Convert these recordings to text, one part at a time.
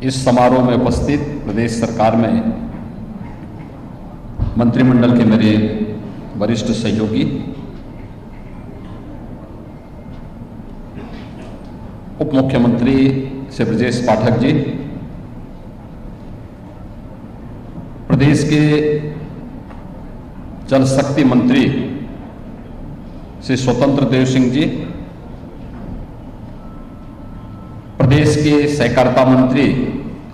इस समारोह में उपस्थित प्रदेश सरकार में मंत्रिमंडल के मेरे वरिष्ठ सहयोगी, उप मुख्यमंत्री श्री ब्रजेश पाठक जी, प्रदेश के जल शक्ति मंत्री श्री स्वतंत्र देव सिंह जी, प्रदेश के सहकारिता मंत्री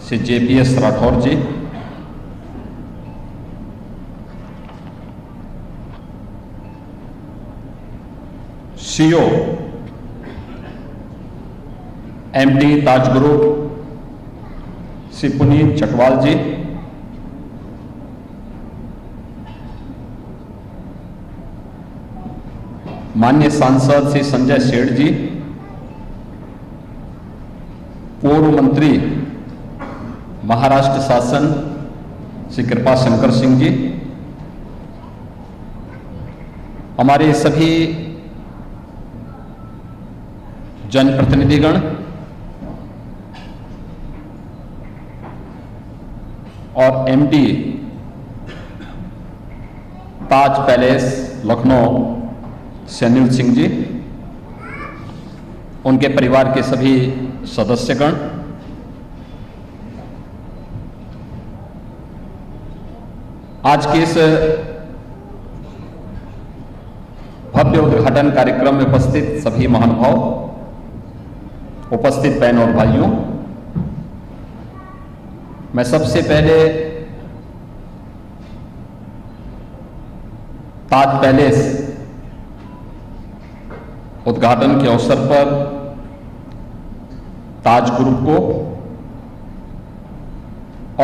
श्री JPS राठौर जी, CEO MD ताज ग्रुप श्री पुनीत चटवाल जी, माननीय सांसद श्री संजय सेठ जी, पूर्व मंत्री महाराष्ट्र शासन श्री कृपा शंकर सिंह जी, हमारे सभी जनप्रतिनिधिगण और MD ताज पैलेस लखनऊ श्री अनिल सिंह जी, उनके परिवार के सभी सदस्यगण, आज के इस भव्य उद्घाटन कार्यक्रम में उपस्थित सभी महानुभाव, उपस्थित बहन और भाइयों, मैं सबसे पहले ताज पैलेस उद्घाटन के अवसर पर ताज ग्रुप को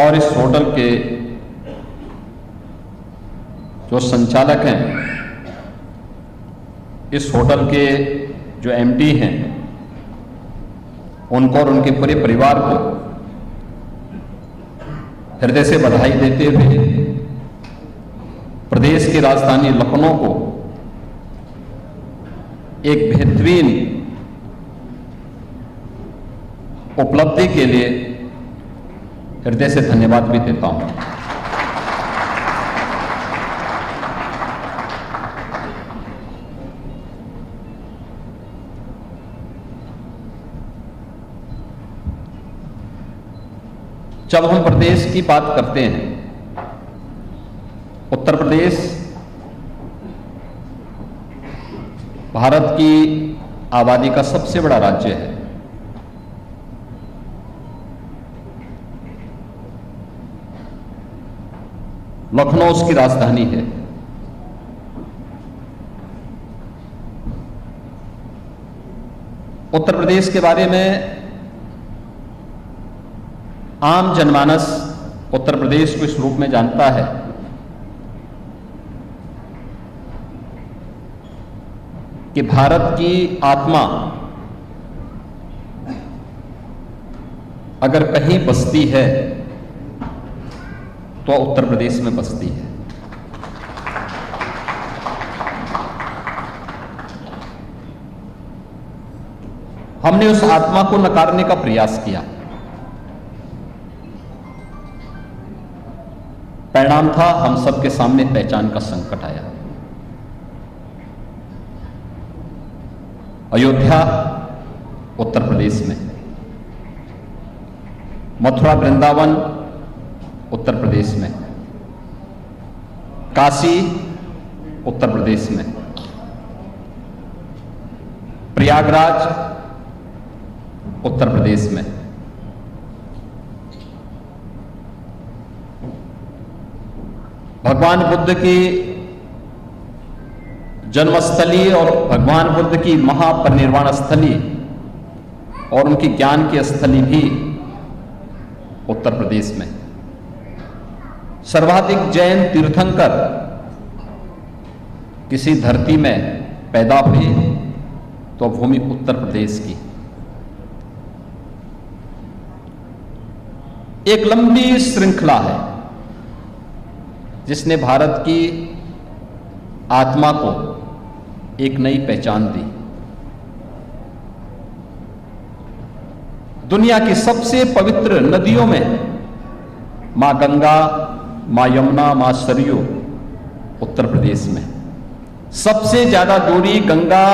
और इस होटल के जो संचालक हैं, इस होटल के जो MD हैं, उनको और उनके पूरे परिवार को हृदय से बधाई देते हुए प्रदेश की राजधानी लखनऊ को एक बेहतरीन उपलब्धि के लिए हृदय से धन्यवाद भी देता हूं। जब हम प्रदेश की बात करते हैं, उत्तर प्रदेश भारत की आबादी का सबसे बड़ा राज्य है। लखनऊ उसकी राजधानी है। उत्तर प्रदेश के बारे में आम जनमानस उत्तर प्रदेश को इस रूप में जानता है कि भारत की आत्मा अगर कहीं बसती है तो उत्तर प्रदेश में बसती है। हमने उस आत्मा को नकारने का प्रयास किया। परिणाम था, हम सबके सामने पहचान का संकट आया। अयोध्या उत्तर प्रदेश में, मथुरा वृंदावन उत्तर प्रदेश में, काशी उत्तर प्रदेश में, प्रयागराज उत्तर प्रदेश में, भगवान बुद्ध की जन्मस्थली और भगवान बुद्ध की महापरिनिर्वाण स्थली और उनकी ज्ञान की स्थली भी उत्तर प्रदेश में। सर्वाधिक जैन तीर्थंकर किसी धरती में पैदा हुए तो भूमि उत्तर प्रदेश की। एक लंबी श्रृंखला है जिसने भारत की आत्मा को एक नई पहचान दी। दुनिया की सबसे पवित्र नदियों में मां गंगा, मां यमुना, मां सरयू उत्तर प्रदेश में। सबसे ज्यादा दूरी गंगा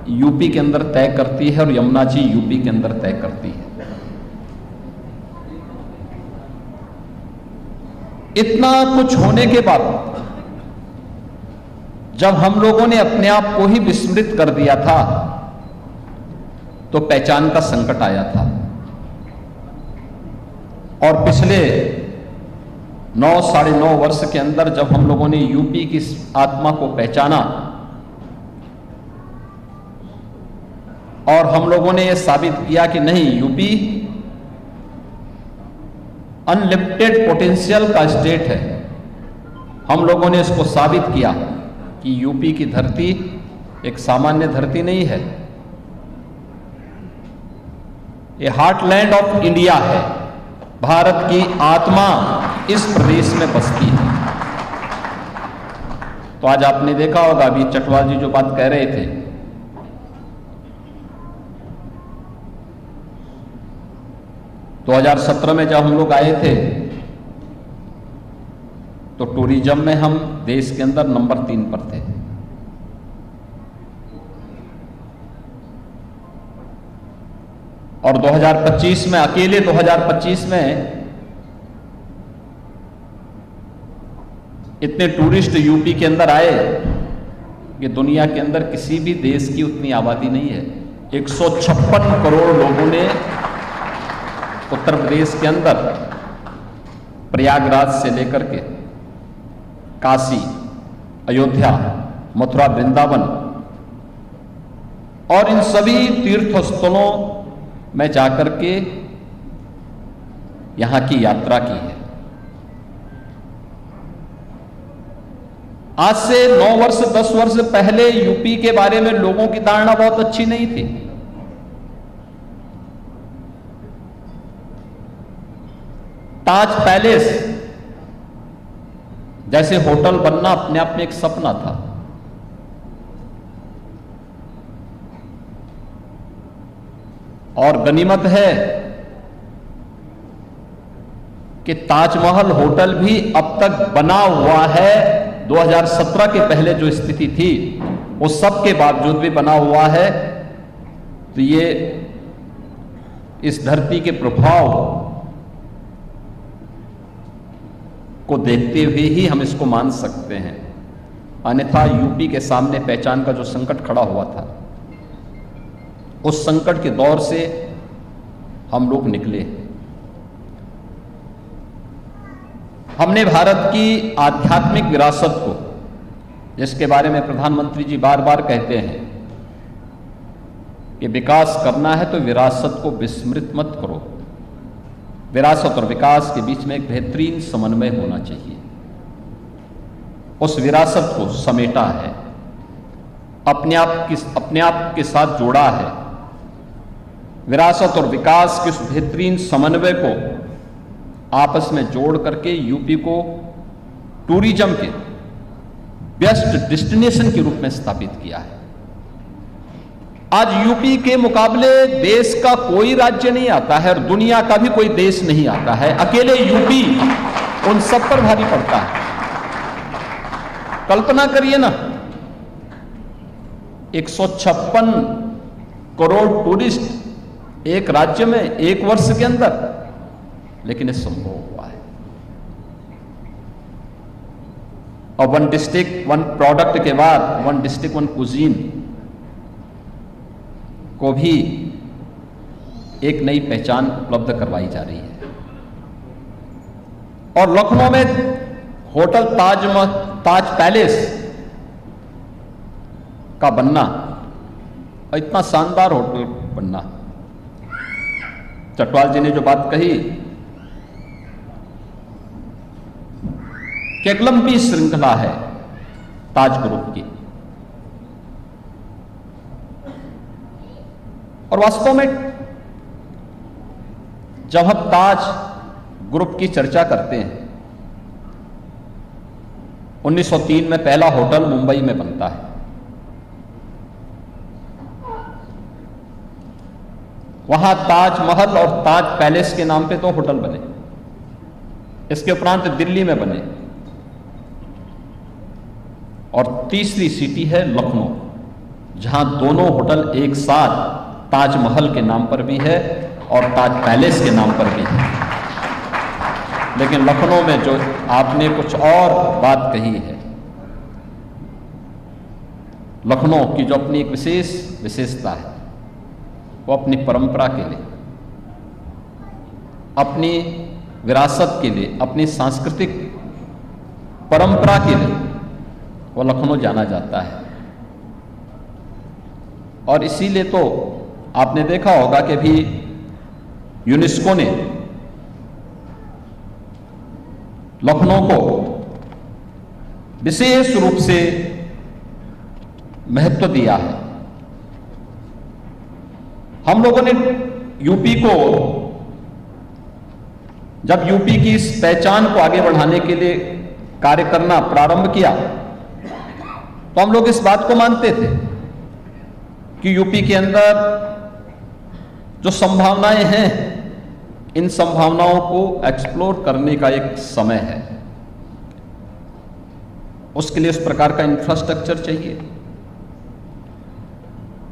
यूपी के अंदर तय करती है और यमुना जी यूपी के अंदर तय करती है। इतना कुछ होने के बाद जब हम लोगों ने अपने आप को ही विस्मृत कर दिया था तो पहचान का संकट आया था। और पिछले 9-9.5 वर्ष के अंदर जब हम लोगों ने यूपी की आत्मा को पहचाना और हम लोगों ने यह साबित किया कि नहीं, यूपी अनलिमिटेड पोटेंशियल का स्टेट है, हम लोगों ने इसको साबित किया कि यूपी की धरती एक सामान्य धरती नहीं है, ये हार्टलैंड ऑफ इंडिया है। भारत की आत्मा इस प्रदेश में बसती है। तो आज आपने देखा होगा, अभी चटवाल जी जो बात कह रहे थे, तो 2017 में जब हम लोग आए थे तो टूरिज्म में हम देश के अंदर नंबर 3 पर थे। और 2025 में, अकेले 2025 में इतने टूरिस्ट यूपी के अंदर आए कि दुनिया के अंदर किसी भी देश की उतनी आबादी नहीं है। 156 करोड़ लोगों ने उत्तर प्रदेश के अंदर प्रयागराज से लेकर के काशी, अयोध्या, मथुरा, वृंदावन और इन सभी तीर्थ स्थलों में जाकर के यहां की यात्रा की है। आज से 9 वर्ष 10 वर्ष पहले यूपी के बारे में लोगों की धारणा बहुत अच्छी नहीं थी। ताज पैलेस जैसे होटल बनना अपने आप में एक सपना था। और गनीमत है कि ताजमहल होटल भी अब तक बना हुआ है। 2017 के पहले जो स्थिति थी वो सब के बावजूद भी बना हुआ है। तो ये इस धरती के प्रभाव को देखते हुए ही हम इसको मान सकते हैं। अन्यथा यूपी के सामने पहचान का जो संकट खड़ा हुआ था, उस संकट के दौर से हम लोग निकले। हमने भारत की आध्यात्मिक विरासत को, जिसके बारे में प्रधानमंत्री जी बार बार कहते हैं कि विकास करना है तो विरासत को विस्मृत मत करो। विरासत और विकास के बीच में एक बेहतरीन समन्वय होना चाहिए। उस विरासत को समेटा है, अपने आप के साथ जोड़ा है। विरासत और विकास के उस बेहतरीन समन्वय को आपस में जोड़ करके यूपी को टूरिज्म के बेस्ट डेस्टिनेशन के रूप में स्थापित किया है। आज यूपी के मुकाबले देश का कोई राज्य नहीं आता है और दुनिया का भी कोई देश नहीं आता है। अकेले यूपी उन सब पर भारी पड़ता है। कल्पना करिए ना, 156 करोड़ टूरिस्ट एक राज्य में एक वर्ष के अंदर, लेकिन ये संभव हुआ है। और 1 डिस्ट्रिक्ट 1 प्रोडक्ट के बाद 1 डिस्ट्रिक्ट 1 कुजीन को भी एक नई पहचान उपलब्ध करवाई जा रही है। और लखनऊ में होटल ताज पैलेस का बनना, इतना शानदार होटल बनना, चटवाल जी ने जो बात कही कि एक लंबी श्रृंखला है ताज ग्रुप की, और वास्तव में जब हम ताज ग्रुप की चर्चा करते हैं, 1903 में पहला होटल मुंबई में बनता है। वहां ताजमहल और ताज पैलेस के नाम पे तो होटल बने, इसके उपरांत दिल्ली में बने, और तीसरी सिटी है लखनऊ, जहां दोनों होटल एक साथ ताजमहल के नाम पर भी है और ताज पैलेस के नाम पर भी है। लेकिन लखनऊ में जो आपने कुछ और बात कही है, लखनऊ की जो अपनी एक विशेषता है, वो अपनी परंपरा के लिए, अपनी विरासत के लिए, अपनी सांस्कृतिक परंपरा के लिए वो लखनऊ जाना जाता है। और इसीलिए तो आपने देखा होगा कि भी यूनेस्को ने लखनऊ को विशेष रूप से महत्व दिया है। हम लोगों ने यूपी को, जब यूपी की इस पहचान को आगे बढ़ाने के लिए कार्य करना प्रारंभ किया, तो हम लोग इस बात को मानते थे कि यूपी के अंदर जो संभावनाएं हैं, इन संभावनाओं को एक्सप्लोर करने का एक समय है। उसके लिए उस प्रकार का इंफ्रास्ट्रक्चर चाहिए,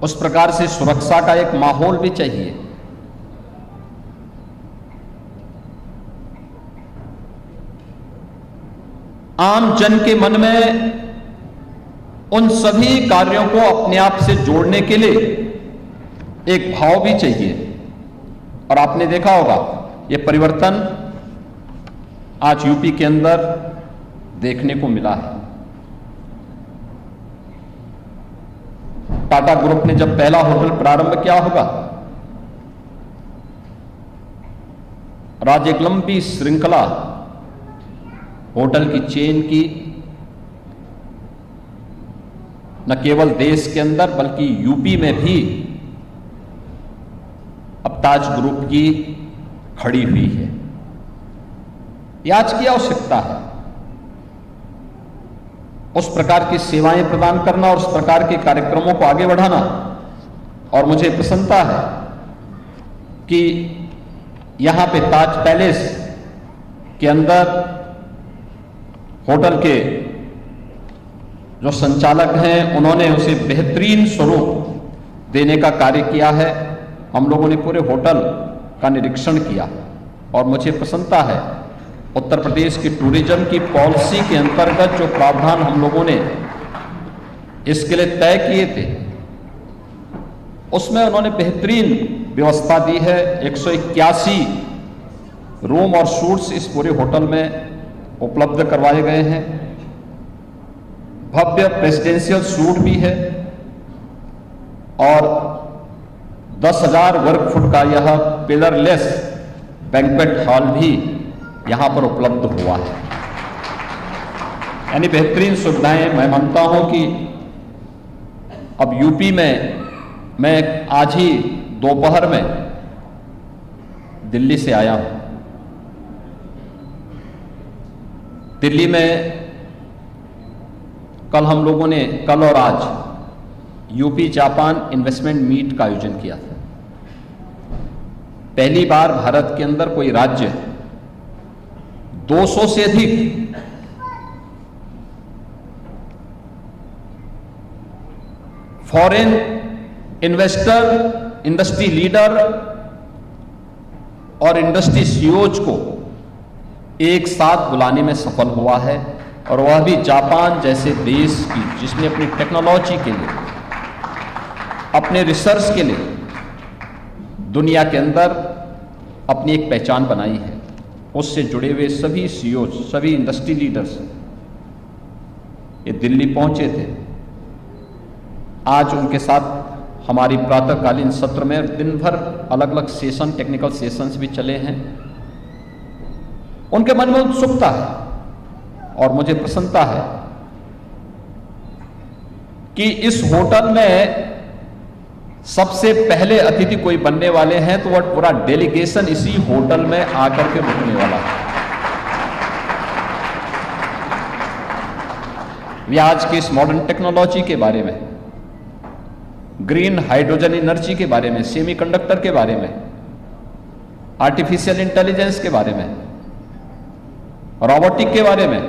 उस प्रकार से सुरक्षा का एक माहौल भी चाहिए। आम जन के मन में उन सभी कार्यों को अपने आप से जोड़ने के लिए एक भाव भी चाहिए। और आपने देखा होगा ये परिवर्तन आज यूपी के अंदर देखने को मिला है। टाटा ग्रुप ने जब पहला होटल प्रारंभ किया होगा, राज्य एक लंबी श्रृंखला होटल की चेन की न केवल देश के अंदर बल्कि यूपी में भी अब ताज ग्रुप की खड़ी हुई है। यह आज की आवश्यकता है, उस प्रकार की सेवाएं प्रदान करना और उस प्रकार के कार्यक्रमों को आगे बढ़ाना। और मुझे प्रसन्नता है कि यहां पे ताज पैलेस के अंदर होटल के जो संचालक हैं, उन्होंने उसे बेहतरीन स्वरूप देने का कार्य किया है। हम लोगों ने पूरे होटल का निरीक्षण किया और मुझे प्रसन्नता है, उत्तर प्रदेश की टूरिज्म की पॉलिसी के अंतर्गत जो प्रावधान हम लोगों ने इसके लिए तय किए थे, उसमें उन्होंने बेहतरीन व्यवस्था दी है। 181 रूम और सूट्स इस पूरे होटल में उपलब्ध करवाए गए हैं। भव्य प्रेसिडेंशियल सूट भी है और 10,000 वर्ग फुट का यह पिलरलेस बैंक्वेट हॉल भी यहां पर उपलब्ध हुआ है। यानी बेहतरीन सुविधाएं। मैं मानता हूं कि अब यूपी में, मैं आज ही दोपहर में दिल्ली से आया हूं। दिल्ली में कल हम लोगों ने, कल और आज यूपी जापान इन्वेस्टमेंट मीट का आयोजन किया था। पहली बार भारत के अंदर कोई राज्य 200 से अधिक फॉरेन इन्वेस्टर, इंडस्ट्री लीडर और इंडस्ट्री सीईओज को एक साथ बुलाने में सफल हुआ है, और वह भी जापान जैसे देश की, जिसने अपनी टेक्नोलॉजी के लिए, अपने रिसर्च के लिए दुनिया के अंदर अपनी एक पहचान बनाई है। उससे जुड़े हुए सभी सीईओ, सभी इंडस्ट्री लीडर्स ये दिल्ली पहुंचे थे। आज उनके साथ हमारी प्रातःकालीन सत्र में दिन भर अलग अलग सेशन, टेक्निकल सेशंस भी चले हैं। उनके मन में उत्सुकता है और मुझे प्रसन्नता है कि इस होटल में सबसे पहले अतिथि कोई बनने वाले हैं, तो वह पूरा डेलीगेशन इसी होटल में आकर के रुकने वाला है। वे आज की इस मॉडर्न टेक्नोलॉजी के बारे में ग्रीन हाइड्रोजन एनर्जी के बारे में, सेमीकंडक्टर के बारे में, आर्टिफिशियल इंटेलिजेंस के बारे में, रोबोटिक के बारे में।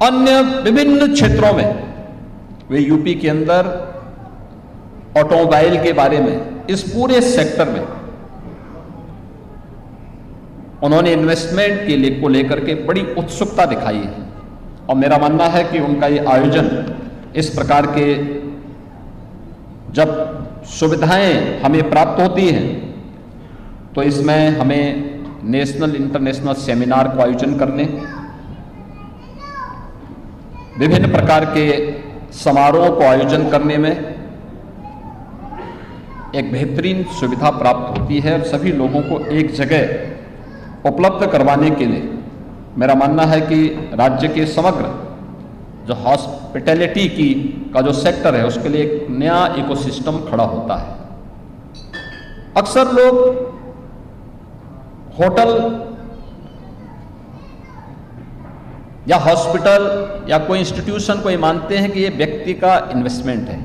अन्य विभिन्न क्षेत्रों में वे यूपी के अंदर ऑटोमोबाइल के बारे में, इस पूरे सेक्टर में उन्होंने इन्वेस्टमेंट के लिए को लेकर के बड़ी उत्सुकता दिखाई है। और मेरा मानना है कि उनका ये आयोजन, इस प्रकार के जब सुविधाएं हमें प्राप्त होती हैं तो इसमें हमें नेशनल इंटरनेशनल सेमिनार को आयोजन करने, विभिन्न प्रकार के समारोह को आयोजन करने में एक बेहतरीन सुविधा प्राप्त होती है। सभी लोगों को एक जगह उपलब्ध करवाने के लिए मेरा मानना है कि राज्य के समग्र जो हॉस्पिटैलिटी का जो सेक्टर है उसके लिए एक नया इकोसिस्टम खड़ा होता है। अक्सर लोग होटल या हॉस्पिटल या कोई इंस्टीट्यूशन को ये मानते हैं कि ये व्यक्ति का इन्वेस्टमेंट है।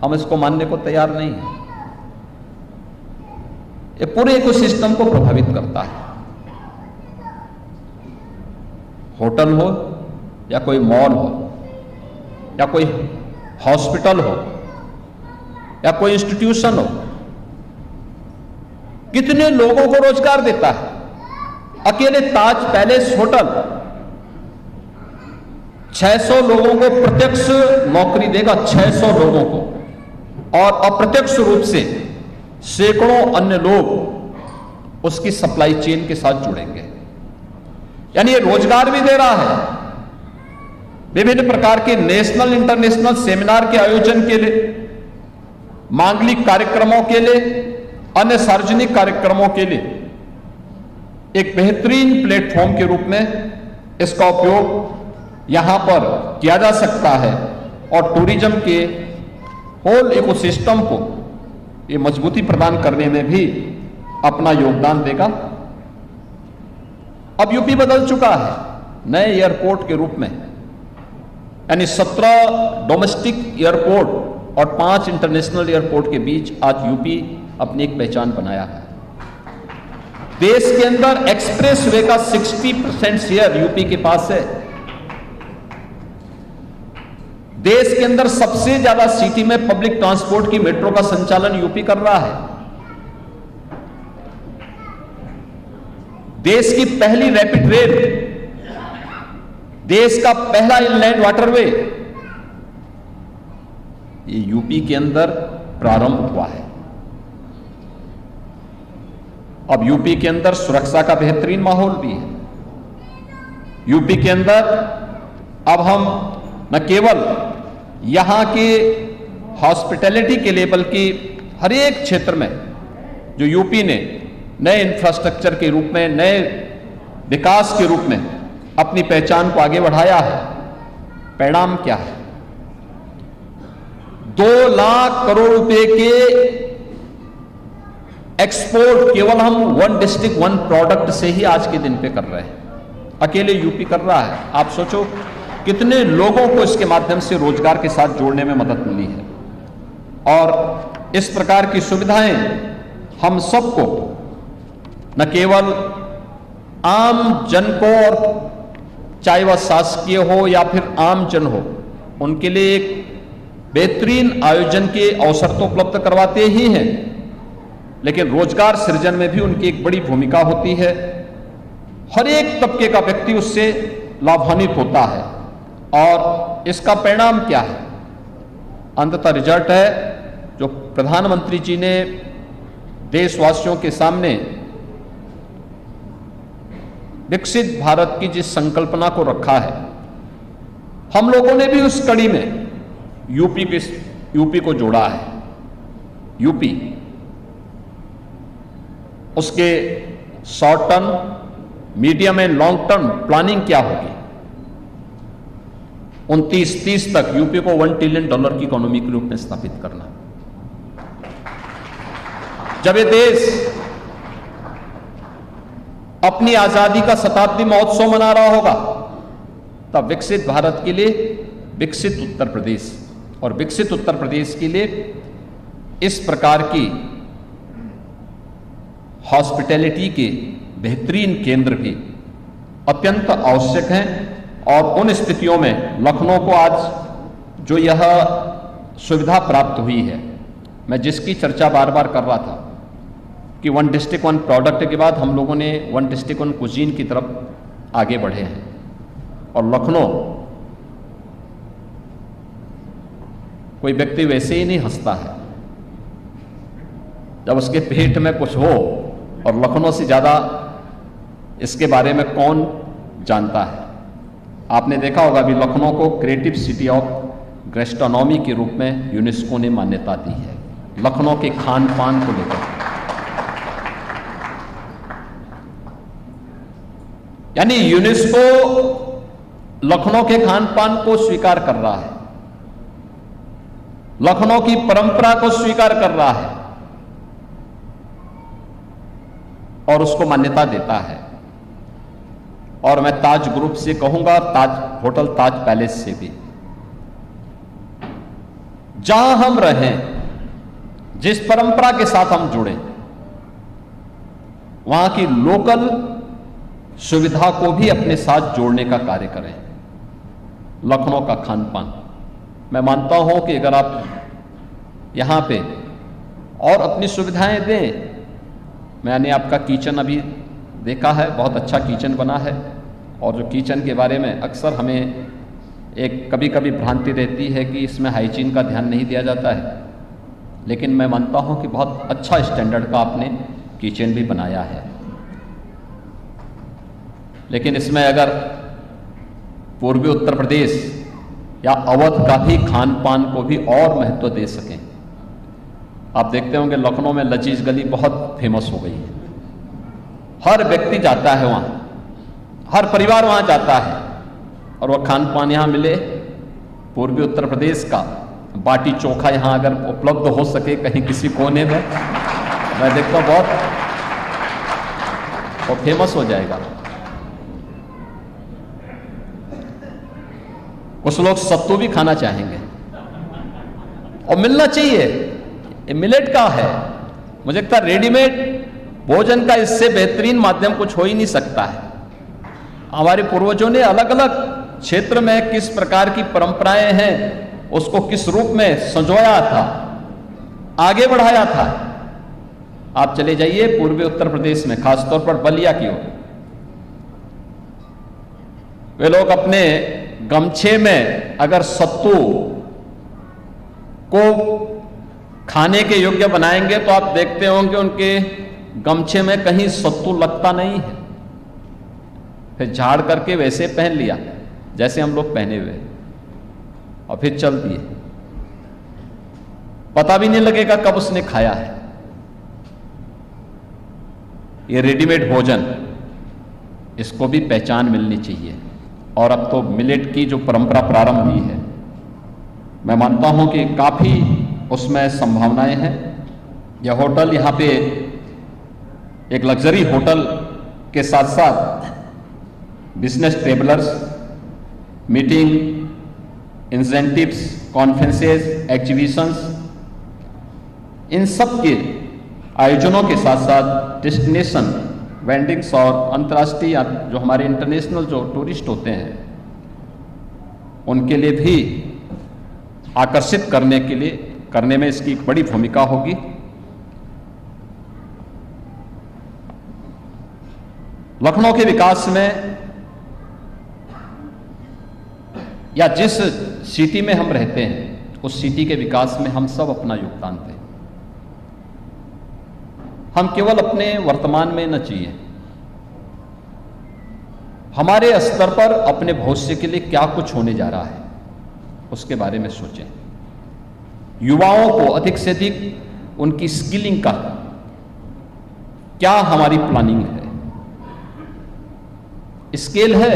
हम इसको मानने को तैयार नहीं है। ये पूरे इकोसिस्टम को प्रभावित करता है। होटल हो या कोई मॉल हो या कोई हॉस्पिटल हो या कोई इंस्टीट्यूशन हो, कितने लोगों को रोजगार देता है। अकेले ताज पैलेस होटल 600 लोगों को प्रत्यक्ष नौकरी देगा, 600 लोगों को, और अप्रत्यक्ष रूप से सैकड़ों अन्य लोग उसकी सप्लाई चेन के साथ जुड़ेंगे। यानी ये रोजगार भी दे रहा है। विभिन्न प्रकार के नेशनल इंटरनेशनल सेमिनार के आयोजन के लिए, मांगलिक कार्यक्रमों के लिए, अन्य सार्वजनिक कार्यक्रमों के लिए एक बेहतरीन प्लेटफॉर्म के रूप में इसका उपयोग यहां पर किया जा सकता है और टूरिज्म के होल इकोसिस्टम को ये मजबूती प्रदान करने में भी अपना योगदान देगा। अब यूपी बदल चुका है नए एयरपोर्ट के रूप में, यानी 17 डोमेस्टिक एयरपोर्ट और 5 इंटरनेशनल एयरपोर्ट के बीच आज यूपी अपनी एक पहचान बनाया है। देश के अंदर एक्सप्रेस वे का 60% शेयर यूपी के पास है। देश के अंदर सबसे ज्यादा सिटी में पब्लिक ट्रांसपोर्ट की मेट्रो का संचालन यूपी कर रहा है। देश की पहली रैपिड रेल, देश का पहला इनलैंड वाटरवे ये यूपी के अंदर प्रारंभ हुआ है। अब यूपी के अंदर सुरक्षा का बेहतरीन माहौल भी है। यूपी के अंदर अब हम न केवल यहां के हॉस्पिटैलिटी के लिए बल्कि हर एक क्षेत्र में जो यूपी ने नए इंफ्रास्ट्रक्चर के रूप में, नए विकास के रूप में अपनी पहचान को आगे बढ़ाया है। परिणाम क्या है? 2 लाख करोड़ रुपए के एक्सपोर्ट केवल हम 1 डिस्ट्रिक्ट 1 प्रोडक्ट से ही आज के दिन पे कर रहे हैं। अकेले यूपी कर रहा है। आप सोचो कितने लोगों को इसके माध्यम से रोजगार के साथ जोड़ने में मदद मिली है। और इस प्रकार की सुविधाएं हम सबको, न केवल आम जन को, और चाहे वह शासकीय हो या फिर आम जन हो, उनके लिए एक बेहतरीन आयोजन के अवसर तो उपलब्ध करवाते ही हैं, लेकिन रोजगार सृजन में भी उनकी एक बड़ी भूमिका होती है। हर एक तबके का व्यक्ति उससे लाभान्वित होता है। और इसका परिणाम क्या है? अंततः रिजल्ट है जो प्रधानमंत्री जी ने देशवासियों के सामने विकसित भारत की जिस संकल्पना को रखा है, हम लोगों ने भी उस कड़ी में यूपी को जोड़ा है। यूपी उसके short term, medium and long term planning क्या होगी? 29-30 तक यूपी को $1 ट्रिलियन की इकोनॉमी के रूप में स्थापित करना। जब ये देश अपनी आजादी का शताब्दी महोत्सव मना रहा होगा, तब विकसित भारत के लिए विकसित उत्तर प्रदेश, और विकसित उत्तर प्रदेश के लिए इस प्रकार की हॉस्पिटैलिटी के बेहतरीन केंद्र भी अत्यंत आवश्यक हैं। और उन स्थितियों में लखनऊ को आज जो यह सुविधा प्राप्त हुई है, मैं जिसकी चर्चा बार बार कर रहा था कि वन डिस्ट्रिक्ट वन प्रोडक्ट के बाद हम लोगों ने वन डिस्ट्रिक्ट वन कुजीन की तरफ आगे बढ़े हैं। और लखनऊ, कोई व्यक्ति वैसे ही नहीं हंसता है जब उसके पेट में कुछ हो, और लखनऊ से ज्यादा इसके बारे में कौन जानता है। आपने देखा होगा अभी लखनऊ को क्रिएटिव सिटी ऑफ गैस्ट्रोनॉमी के रूप में यूनेस्को ने मान्यता दी है, लखनऊ के खान पान को लेकर। यानी यूनेस्को लखनऊ के खान पान को स्वीकार कर रहा है, लखनऊ की परंपरा को स्वीकार कर रहा है और उसको मान्यता देता है। और मैं ताज ग्रुप से कहूंगा, ताज होटल, ताज पैलेस से भी, जहां हम रहें, जिस परंपरा के साथ हम जुड़े, वहां की लोकल सुविधा को भी अपने साथ जोड़ने का कार्य करें। लखनऊ का खान पान, मैं मानता हूं कि अगर आप यहां पे और अपनी सुविधाएं दें, मैंने आपका किचन अभी देखा है, बहुत अच्छा किचन बना है। और जो किचन के बारे में अक्सर हमें एक कभी कभी भ्रांति रहती है कि इसमें हाइजीन का ध्यान नहीं दिया जाता है, लेकिन मैं मानता हूं कि बहुत अच्छा स्टैंडर्ड का आपने किचन भी बनाया है। लेकिन इसमें अगर पूर्वी उत्तर प्रदेश या अवध का भी खान पान को भी और महत्व दे सकें। आप देखते होंगे लखनऊ में लजीज गली बहुत फेमस हो गई है, हर व्यक्ति जाता है वहां, हर परिवार वहां जाता है, और वह खान पान यहां मिले पूर्वी उत्तर प्रदेश का। बाटी चोखा यहां अगर उपलब्ध हो सके कहीं किसी कोने में, मैं देखता हूं बहुत वो फेमस हो जाएगा। कुछ लोग सत्तू भी खाना चाहेंगे और मिलना चाहिए, ये मिलेट का है। मुझे लगता है रेडीमेड भोजन का इससे बेहतरीन माध्यम कुछ हो ही नहीं सकता है। हमारे पूर्वजों ने अलग अलग क्षेत्र में किस प्रकार की परंपराएं हैं उसको किस रूप में संजोया था, आगे बढ़ाया था। आप चले जाइए पूर्वी उत्तर प्रदेश में, खासतौर पर बलिया की ओर, वे लोग अपने गमछे में अगर सत्तू को खाने के योग्य बनाएंगे तो आप देखते होंगे उनके गमछे में कहीं सत्तू लगता नहीं है। फिर झाड़ करके वैसे पहन लिया जैसे हम लोग पहने हुए, और फिर चल दिए, पता भी नहीं लगेगा कब उसने खाया है। ये रेडीमेड भोजन, इसको भी पहचान मिलनी चाहिए। और अब तो मिलेट की जो परंपरा प्रारंभ हुई है, मैं मानता हूं कि काफी उसमें संभावनाएं हैं। यह होटल यहां पे एक लग्जरी होटल के साथ साथ business travellers, meeting, incentives, conferences, exhibitions, इन सब के आयोजनों के साथ साथ डेस्टिनेशन वेंडिंग्स और अंतर्राष्ट्रीय जो हमारे इंटरनेशनल जो टूरिस्ट होते हैं उनके लिए भी आकर्षित करने में इसकी एक बड़ी भूमिका होगी। लखनऊ के विकास में या जिस सिटी में हम रहते हैं उस सिटी के विकास में हम सब अपना योगदान दें। हम केवल अपने वर्तमान में न जिए, हमारे स्तर पर अपने भविष्य के लिए क्या कुछ होने जा रहा है उसके बारे में सोचें। युवाओं को अधिक से अधिक उनकी स्किलिंग का क्या हमारी प्लानिंग है, स्केल है,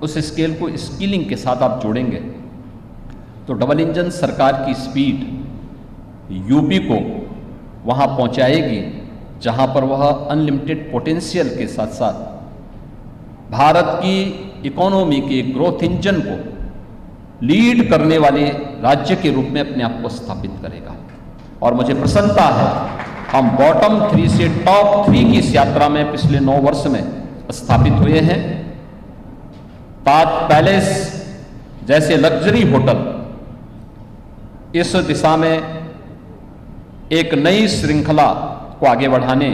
उस स्केल को स्किलिंग के साथ आप जोड़ेंगे तो डबल इंजन सरकार की स्पीड यूपी को वहां पहुंचाएगी जहां पर वह अनलिमिटेड पोटेंशियल के साथ साथ भारत की इकोनॉमी के ग्रोथ इंजन को लीड करने वाले राज्य के रूप में अपने आप को स्थापित करेगा। और मुझे प्रसन्नता है, हम बॉटम 3 से टॉप 3 की इस यात्रा में पिछले 9 वर्ष में स्थापित हुए हैं। ताज पैलेस जैसे लग्जरी होटल इस दिशा में एक नई श्रृंखला को आगे बढ़ाने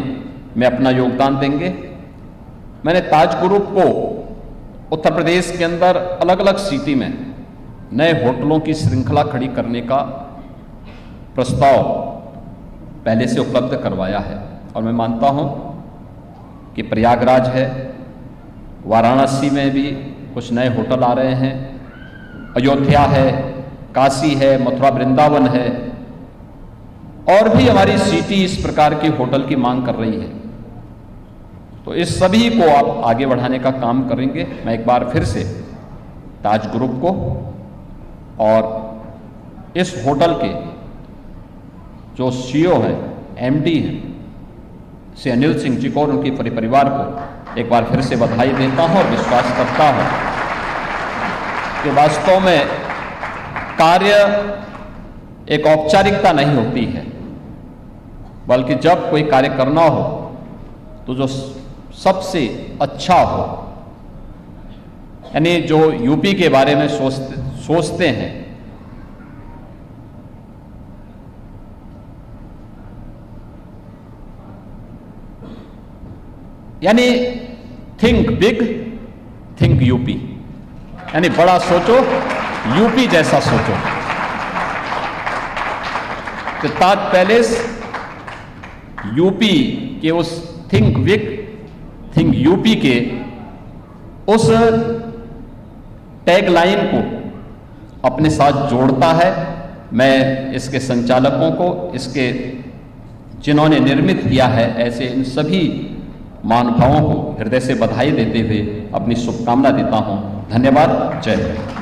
में अपना योगदान देंगे। मैंने ताज ग्रुप को उत्तर प्रदेश के अंदर अलग अलग सिटी में नए होटलों की श्रृंखला खड़ी करने का प्रस्ताव पहले से उपलब्ध करवाया है और मैं मानता हूं कि प्रयागराज है, वाराणसी में भी कुछ नए होटल आ रहे हैं, अयोध्या है, काशी है, मथुरा वृंदावन है और भी हमारी सिटी इस प्रकार के होटल की मांग कर रही है। तो इस सभी को आप आगे बढ़ाने का काम करेंगे। मैं एक बार फिर से ताज ग्रुप को और इस होटल के जो सीईओ हैं, एमडी हैं, श्री अनिल सिंह जी को और उनके परिवार को एक बार फिर से बधाई देता हूं और विश्वास करता हूं कि वास्तव में कार्य एक औपचारिकता नहीं होती है, बल्कि जब कोई कार्य करना हो तो जो सबसे अच्छा हो, यानी जो यूपी के बारे में सोचते हैं, यानी थिंक बिग, थिंक यूपी, यानी बड़ा सोचो, यूपी जैसा सोचो। तो ताज पैलेस यूपी के उस थिंक बिग, थिंक यूपी के उस टैगलाइन को अपने साथ जोड़ता है। मैं इसके संचालकों को, इसके जिन्होंने निर्मित किया है, ऐसे इन सभी महानुभावों को हृदय से बधाई देते हुए अपनी शुभकामना देता हूं। धन्यवाद। जय हिंद।